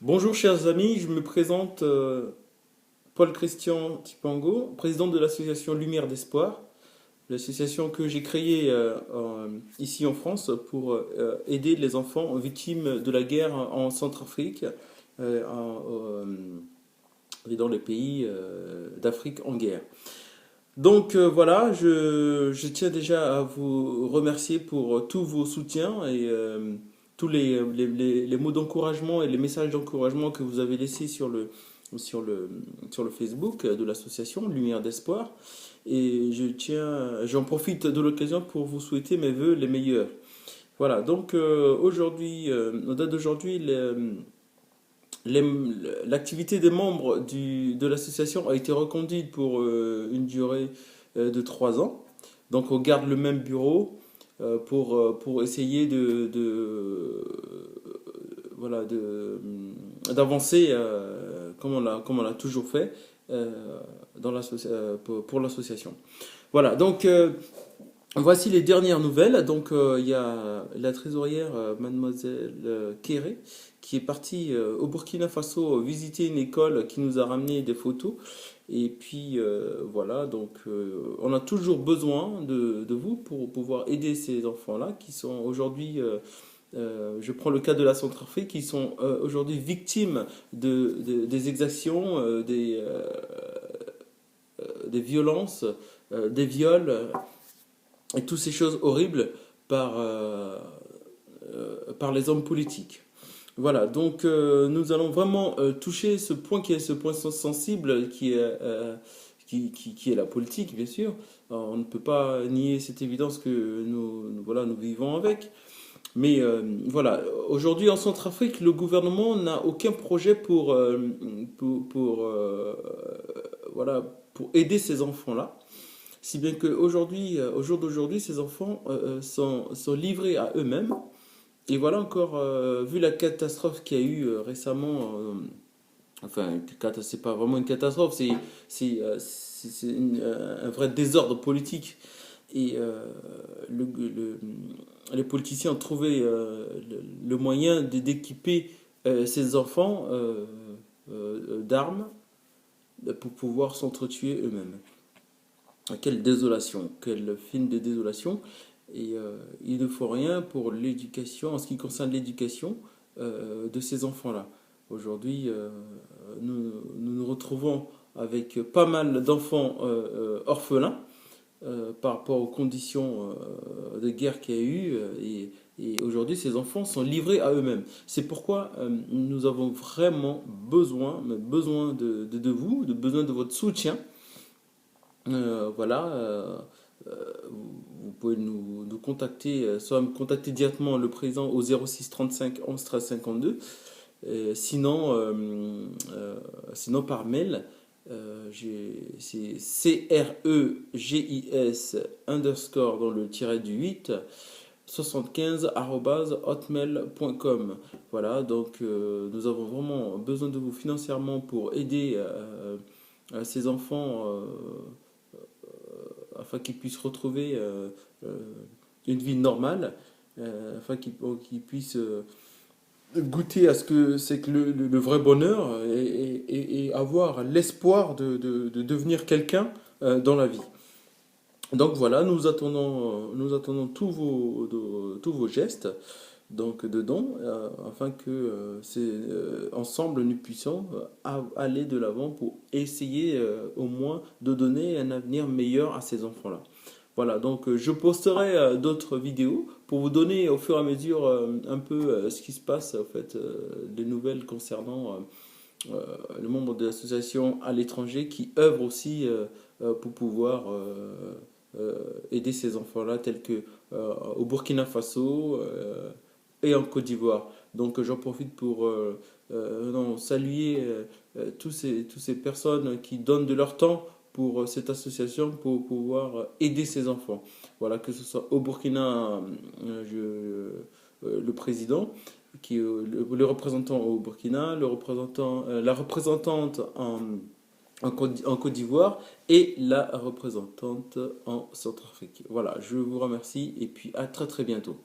Bonjour chers amis, je me présente Paul-Christian Tipango, président de l'association Lumière d'Espoir, l'association que j'ai créée ici en France pour aider les enfants victimes de la guerre en Centrafrique et dans les pays d'Afrique en guerre. Donc voilà, je tiens déjà à vous remercier pour tous vos soutiens et tous les mots d'encouragement et les messages d'encouragement que vous avez laissés sur le, sur le Facebook de l'association Lumière d'Espoir. Et j'en profite de l'occasion pour vous souhaiter mes voeux les meilleurs. Voilà, donc aujourd'hui, au date d'aujourd'hui, les- l'activité des membres de l'association a été reconduite pour une durée de 3 ans. Donc on garde le même bureau pour essayer voilà, d'avancer comme on l'a toujours fait pour l'association. Voilà, donc voici les dernières nouvelles. Donc, il y a la trésorière, mademoiselle Kéré, qui est partie au Burkina Faso visiter une école qui nous a ramené des photos. Et puis, voilà, donc, on a toujours besoin de vous pour pouvoir aider ces enfants-là qui sont aujourd'hui, je prends le cas de la Centrafrique, qui sont aujourd'hui victimes des exactions, des violences, des viols et toutes ces choses horribles par, par les hommes politiques. Voilà, donc nous allons vraiment toucher ce point qui est ce point sensible qui est la politique, bien sûr. Alors, on ne peut pas nier cette évidence que voilà, nous vivons avec. Mais voilà, aujourd'hui en Centrafrique, le gouvernement n'a aucun projet voilà, pour aider ces enfants-là. Si bien qu'aujourd'hui, au jour d'aujourd'hui, ces enfants sont livrés à eux-mêmes. Et voilà encore, vu la catastrophe qu'il y a eu récemment, enfin, c'est pas vraiment une catastrophe, c'est un vrai désordre politique. Et les politiciens ont trouvé le moyen d'équiper ces enfants d'armes pour pouvoir s'entretuer eux-mêmes. Quelle désolation, quel film de désolation. Et il ne faut rien pour l'éducation, en ce qui concerne l'éducation de ces enfants-là. Aujourd'hui, nous retrouvons avec pas mal d'enfants orphelins par rapport aux conditions de guerre qu'il y a eu. Et aujourd'hui, ces enfants sont livrés à eux-mêmes. C'est pourquoi nous avons vraiment besoin de vous, besoin de votre soutien. Voilà, vous pouvez nous contacter, soit me contacter directement le président au 06 35 11 13 52, sinon par mail, c'est CREGIS underscore dans le tiret du 8 75 hotmail.com. Voilà, donc nous avons vraiment besoin de vous financièrement pour aider ces enfants afin qu'ils puissent retrouver une vie normale, afin qu'ils puissent goûter à ce que c'est que le vrai bonheur et avoir l'espoir de devenir quelqu'un dans la vie. Donc voilà, nous attendons tous vos gestes donc dedans afin que ensemble nous puissions aller de l'avant pour essayer au moins de donner un avenir meilleur à ces enfants-là. Voilà, donc je posterai d'autres vidéos pour vous donner au fur et à mesure un peu ce qui se passe, en fait, des nouvelles concernant le membre de l'association à l'étranger qui œuvre aussi pour pouvoir aider ces enfants-là, tels que au Burkina Faso et en Côte d'Ivoire. Donc j'en profite pour saluer toutes ces personnes qui donnent de leur temps pour cette association pour pouvoir aider ces enfants. Voilà, que ce soit au Burkina, le président, le représentant au Burkina, la représentante en Côte d'Ivoire et la représentante en Centrafrique. Voilà, je vous remercie et puis à très très bientôt.